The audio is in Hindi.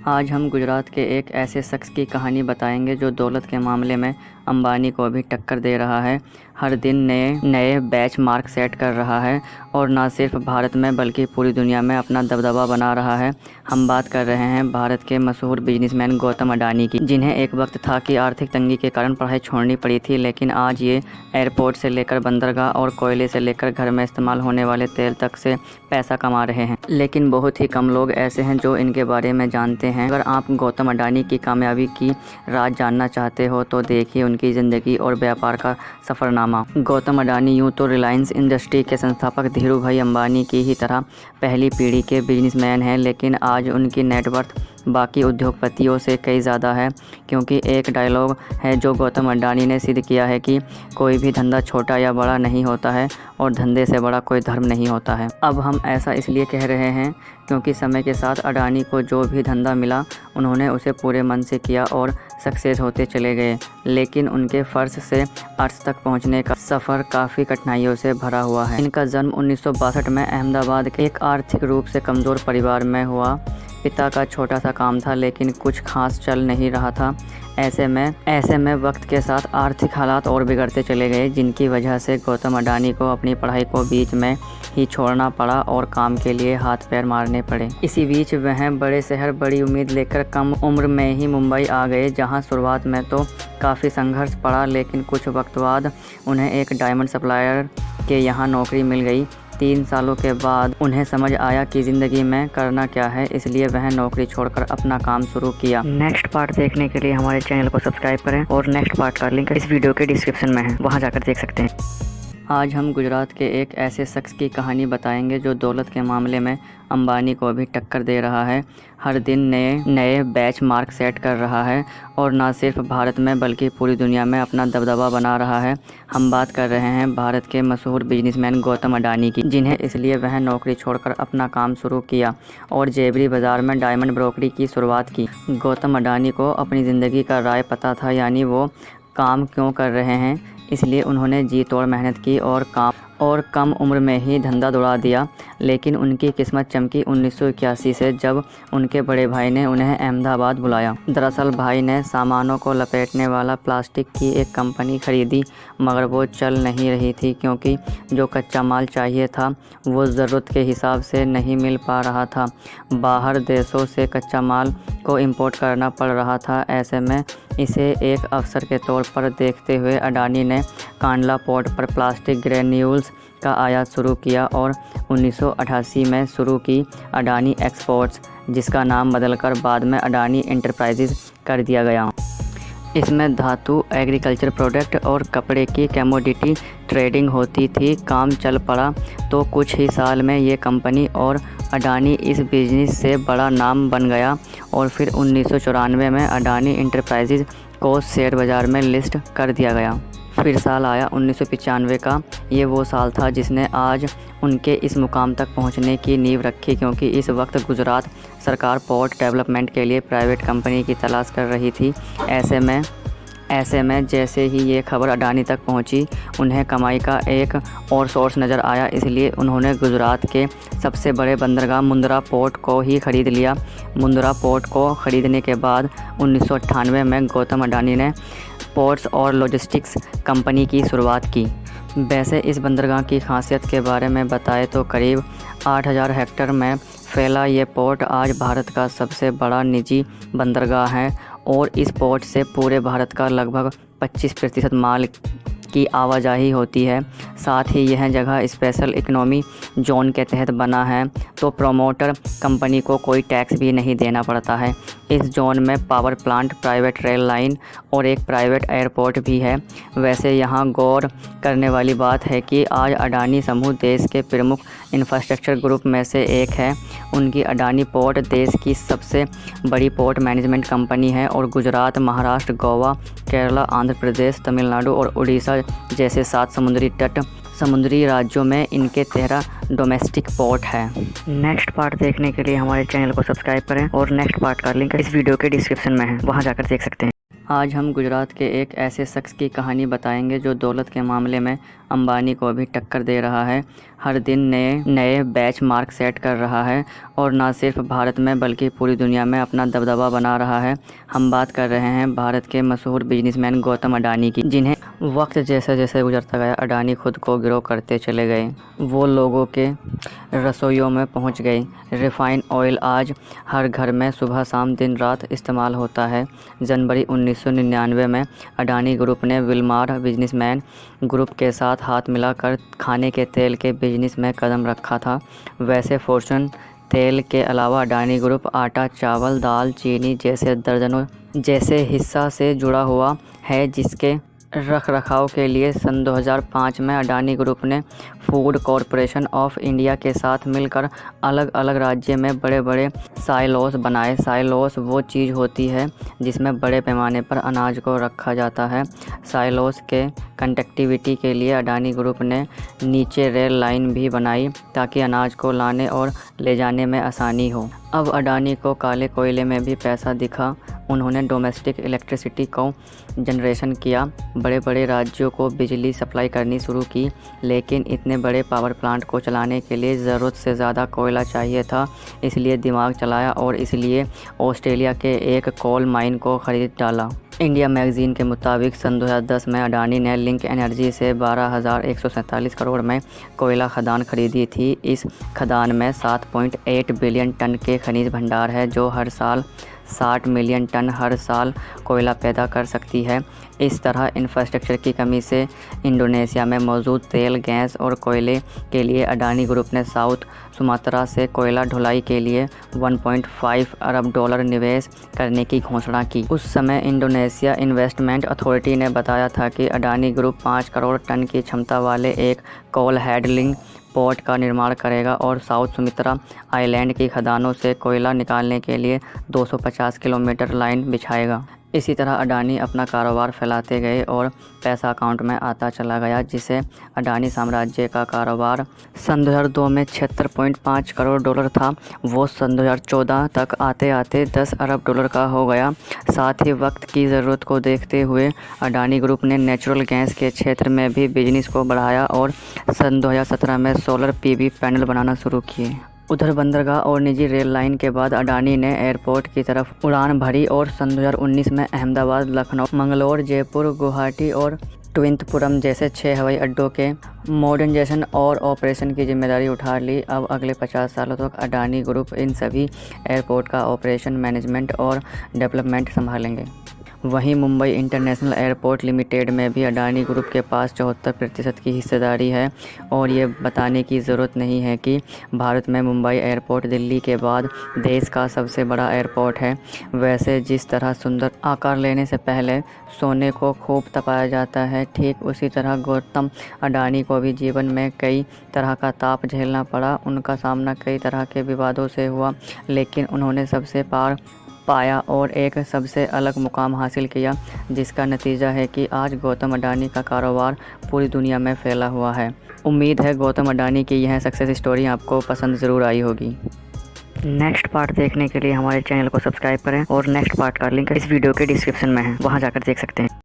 आज हम गुजरात के एक ऐसे शख्स की कहानी बताएंगे जो दौलत के मामले में अंबानी को भी टक्कर दे रहा है। हर दिन नए नए बेंचमार्क सेट कर रहा है और न सिर्फ भारत में बल्कि पूरी दुनिया में अपना दबदबा बना रहा है। हम बात कर रहे हैं भारत के मशहूर बिजनेसमैन गौतम अडानी की, जिन्हें एक वक्त था कि आर्थिक तंगी के कारण पढ़ाई छोड़नी पड़ी थी, लेकिन आज ये एयरपोर्ट से लेकर बंदरगाह और कोयले से लेकर घर में इस्तेमाल होने वाले तेल तक से पैसा कमा रहे हैं। लेकिन बहुत ही कम लोग ऐसे हैं जो इनके बारे में जानते हैं। अगर आप गौतम अडानी की कामयाबी की राज जानना चाहते हो तो देखिए उनकी ज़िंदगी और व्यापार का सफ़रनामा। गौतम अडानी यूँ तो रिलायंस इंडस्ट्री के संस्थापक धीरूभाई अंबानी की ही तरह पहली पीढ़ी के बिजनेसमैन हैं, लेकिन आज उनकी नेटवर्थ बाकी उद्योगपतियों से कई ज़्यादा है, क्योंकि एक डायलॉग है जो गौतम अडानी ने सिद्ध किया है कि कोई भी धंधा छोटा या बड़ा नहीं होता है और धंधे से बड़ा कोई धर्म नहीं होता है। अब हम ऐसा इसलिए कह रहे हैं क्योंकि समय के साथ अडानी को जो भी धंधा मिला उन्होंने उसे पूरे मन से किया और सक्सेस होते चले गए, लेकिन उनके फ़र्ज से अर्थ तक पहुंचने का सफ़र काफ़ी कठिनाइयों से भरा हुआ है। इनका जन्म 1962 में अहमदाबाद के एक आर्थिक रूप से कमज़ोर परिवार में हुआ। पिता का छोटा सा काम था, लेकिन कुछ खास चल नहीं रहा था। ऐसे में वक्त के साथ आर्थिक हालात और बिगड़ते चले गए, जिनकी वजह से गौतम अडानी को अपनी पढ़ाई को बीच में ही छोड़ना पड़ा और काम के लिए हाथ पैर मारने पड़े। इसी बीच वह बड़े शहर बड़ी उम्मीद लेकर कम उम्र में ही मुंबई आ गए, जहां शुरुआत में तो काफ़ी संघर्ष पड़ा, लेकिन कुछ वक्त बाद उन्हें एक डायमंड सप्लायर के यहाँ नौकरी मिल गई। 3 सालों के बाद उन्हें समझ आया कि ज़िंदगी में करना क्या है, इसलिए वह नौकरी छोड़कर अपना काम शुरू किया। नेक्स्ट पार्ट देखने के लिए हमारे चैनल को सब्सक्राइब करें और नेक्स्ट पार्ट का लिंक इस वीडियो के डिस्क्रिप्शन में है, वहां जाकर देख सकते हैं। आज हम गुजरात के एक ऐसे शख्स की कहानी बताएंगे जो दौलत के मामले में अंबानी को भी टक्कर दे रहा है। हर दिन नए नए बेंचमार्क सेट कर रहा है और न सिर्फ भारत में बल्कि पूरी दुनिया में अपना दबदबा बना रहा है। हम बात कर रहे हैं भारत के मशहूर बिजनेसमैन गौतम अडानी की, जिन्हें इसलिए वह नौकरी छोड़कर अपना काम शुरू किया और जेवरी बाज़ार में डायमंड ब्रोकरी की शुरुआत की। गौतम अडानी को अपनी ज़िंदगी का राय पता था, यानी वो काम क्यों कर रहे हैं, इसलिए उन्होंने जी तोड़ मेहनत की और कम उम्र में ही धंधा दौड़ा दिया। लेकिन उनकी किस्मत चमकी 1981 से, जब उनके बड़े भाई ने उन्हें अहमदाबाद बुलाया। दरअसल भाई ने सामानों को लपेटने वाला प्लास्टिक की एक कंपनी खरीदी, मगर वो चल नहीं रही थी क्योंकि जो कच्चा माल चाहिए था वो ज़रूरत के हिसाब से नहीं मिल पा रहा था। बाहर देशों से कच्चा माल को इंपोर्ट करना पड़ रहा था। ऐसे में इसे एक अवसर के तौर पर देखते हुए अडानी ने कांडला पोर्ट पर प्लास्टिक ग्रेन्यूल्स का आयात शुरू किया और 1988 में शुरू की अडानी एक्सपोर्ट्स, जिसका नाम बदलकर बाद में अडानी एंटरप्राइजेज कर दिया गया। इसमें धातु, एग्रीकल्चर प्रोडक्ट और कपड़े की कमोडिटी ट्रेडिंग होती थी। काम चल पड़ा तो कुछ ही साल में ये कंपनी और अडानी इस बिज़नेस से बड़ा नाम बन गया और फिर 1994 में अडानी एंटरप्राइजेज को शेयर बाज़ार में लिस्ट कर दिया गया। फिर साल आया 1995 का। ये वो साल था जिसने आज उनके इस मुकाम तक पहुंचने की नींव रखी, क्योंकि इस वक्त गुजरात सरकार पोर्ट डेवलपमेंट के लिए प्राइवेट कंपनी की तलाश कर रही थी। ऐसे में जैसे ही ये खबर अडानी तक पहुंची, उन्हें कमाई का एक और सोर्स नज़र आया, इसलिए उन्होंने गुजरात के सबसे बड़े बंदरगाह मुंद्रा पोर्ट को ही ख़रीद लिया। मुंद्रा पोर्ट को ख़रीदने के बाद 1998 में गौतम अडानी ने पोर्ट्स और लॉजिस्टिक्स कंपनी की शुरुआत की। वैसे इस बंदरगाह की खासियत के बारे में बताएं तो करीब 8000 हेक्टेयर में फैला ये पोर्ट आज भारत का सबसे बड़ा निजी बंदरगाह है और इस पोर्ट से पूरे भारत का लगभग 25% माल की आवाजाही होती है। साथ ही यह जगह स्पेशल इकोनॉमी जोन के तहत बना है, तो प्रोमोटर कंपनी को कोई टैक्स भी नहीं देना पड़ता है। इस जोन में power plant, private rail line और एक प्राइवेट एयरपोर्ट भी है। वैसे यहाँ गौर करने वाली बात है कि आज अडानी समूह देश के प्रमुख इंफ्रास्ट्रक्चर ग्रुप में से एक है। उनकी अडानी पोर्ट देश की सबसे बड़ी पोर्ट मैनेजमेंट कंपनी है और गुजरात, महाराष्ट्र, गोवा, केरला, आंध्र प्रदेश, तमिलनाडु और उड़ीसा जैसे 7 समुद्री राज्यों में इनके 13 डोमेस्टिक पोर्ट है। नेक्स्ट पार्ट देखने के लिए हमारे चैनल को सब्सक्राइब करें और नेक्स्ट पार्ट का लिंक इस वीडियो के डिस्क्रिप्शन में है, वहां जाकर देख सकते हैं। आज हम गुजरात के एक ऐसे शख्स की कहानी बताएंगे जो दौलत के मामले में अंबानी को भी टक्कर दे रहा है। हर दिन नए नए बेंच मार्क सेट कर रहा है और न सिर्फ भारत में बल्कि पूरी दुनिया में अपना दबदबा बना रहा है। हम बात कर रहे हैं भारत के मशहूर बिजनेसमैन गौतम अडानी की, जिन्हें वक्त जैसे जैसे गुजरता गया अडानी खुद को ग्रो करते चले गए। वो लोगों के रसोइयों में पहुंच गए। रिफाइन ऑयल आज हर घर में सुबह शाम दिन रात इस्तेमाल होता है। जनवरी 1999 में अडानी ग्रुप ने विलमार बिजनेसमैन ग्रुप के साथ हाथ मिलाकर खाने के तेल के बिजनेस में कदम रखा था। वैसे फॉर्चून तेल के अलावा अडानी ग्रुप आटा, चावल, दाल, चीनी जैसे दर्जनों जैसे हिस्सा से जुड़ा हुआ है, जिसके रखरखाव के लिए सन 2005 में अडानी ग्रुप ने फूड कॉरपोरेशन ऑफ इंडिया के साथ मिलकर अलग अलग राज्य में बड़े बड़े साइलोस बनाए। साइलोस वो चीज़ होती है जिसमें बड़े पैमाने पर अनाज को रखा जाता है। साइलोस के कनेक्टिविटी के लिए अडानी ग्रुप ने नीचे रेल लाइन भी बनाई ताकि अनाज को लाने और ले जाने में आसानी हो। अब अडानी को काले कोयले में भी पैसा दिखा। उन्होंने डोमेस्टिक इलेक्ट्रिसिटी को जनरेशन किया, बड़े बड़े राज्यों को बिजली सप्लाई करनी शुरू की, लेकिन इतने बड़े पावर प्लांट को चलाने के लिए ज़रूरत से ज़्यादा कोयला चाहिए था। इसलिए दिमाग चलाया और इसलिए ऑस्ट्रेलिया के एक कोल माइन को ख़रीद डाला। इंडिया मैगज़ीन के मुताबिक सन 2010 में अडानी ने लिंक एनर्जी से 12,147 करोड़ में कोयला खदान खरीदी थी। इस खदान में 7.8 बिलियन टन के खनिज भंडार है, जो हर साल 60 मिलियन टन हर साल कोयला पैदा कर सकती है। इस तरह इंफ्रास्ट्रक्चर की कमी से इंडोनेशिया में मौजूद तेल, गैस और कोयले के लिए अडानी ग्रुप ने साउथ सुमात्रा से कोयला ढुलाई के लिए 1.5 अरब डॉलर निवेश करने की घोषणा की। उस समय इंडोनेशिया इन्वेस्टमेंट अथॉरिटी ने बताया था कि अडानी ग्रुप 5 करोड़ टन की क्षमता वाले एक कोल हैंडलिंग पोर्ट का निर्माण करेगा और साउथ सुमात्रा आइलैंड की खदानों से कोयला निकालने के लिए 250 किलोमीटर लाइन बिछाएगा। इसी तरह अडानी अपना कारोबार फैलाते गए और पैसा अकाउंट में आता चला गया, जिसे अडानी साम्राज्य का कारोबार सन 2002 में 76.5 करोड़ डॉलर था। वो सन 2014 तक आते आते 10 अरब डॉलर का हो गया। साथ ही वक्त की ज़रूरत को देखते हुए अडानी ग्रुप ने नेचुरल गैस के क्षेत्र में भी बिजनेस को बढ़ाया और सन 2017 में सोलर PV पैनल बनाना शुरू किए। उधर बंदरगाह और निजी रेल लाइन के बाद अडानी ने एयरपोर्ट की तरफ उड़ान भरी और सन 2019 में अहमदाबाद, लखनऊ, मंगलोर, जयपुर, गुवाहाटी और ट्रिवेंद्रपुरम जैसे 6 हवाई अड्डों के मॉडर्नाइजेशन और ऑपरेशन की जिम्मेदारी उठा ली। अब अगले 50 सालों तक अडानी ग्रुप इन सभी एयरपोर्ट का ऑपरेशन, मैनेजमेंट और डेवलपमेंट संभालेंगे। वहीं मुंबई इंटरनेशनल एयरपोर्ट लिमिटेड में भी अडानी ग्रुप के पास 74% की हिस्सेदारी है और ये बताने की ज़रूरत नहीं है कि भारत में मुंबई एयरपोर्ट दिल्ली के बाद देश का सबसे बड़ा एयरपोर्ट है। वैसे जिस तरह सुंदर आकार लेने से पहले सोने को खूब तपाया जाता है, ठीक उसी तरह गौतम अडानी को भी जीवन में कई तरह का ताप झेलना पड़ा। उनका सामना कई तरह के विवादों से हुआ, लेकिन उन्होंने सबसे पार पाया और एक सबसे अलग मुकाम हासिल किया, जिसका नतीजा है कि आज गौतम अडानी का कारोबार पूरी दुनिया में फैला हुआ है। उम्मीद है गौतम अडानी की यह सक्सेस स्टोरी आपको पसंद ज़रूर आई होगी। नेक्स्ट पार्ट देखने के लिए हमारे चैनल को सब्सक्राइब करें और नेक्स्ट पार्ट का लिंक इस वीडियो के डिस्क्रिप्शन में है, वहां जाकर देख सकते हैं।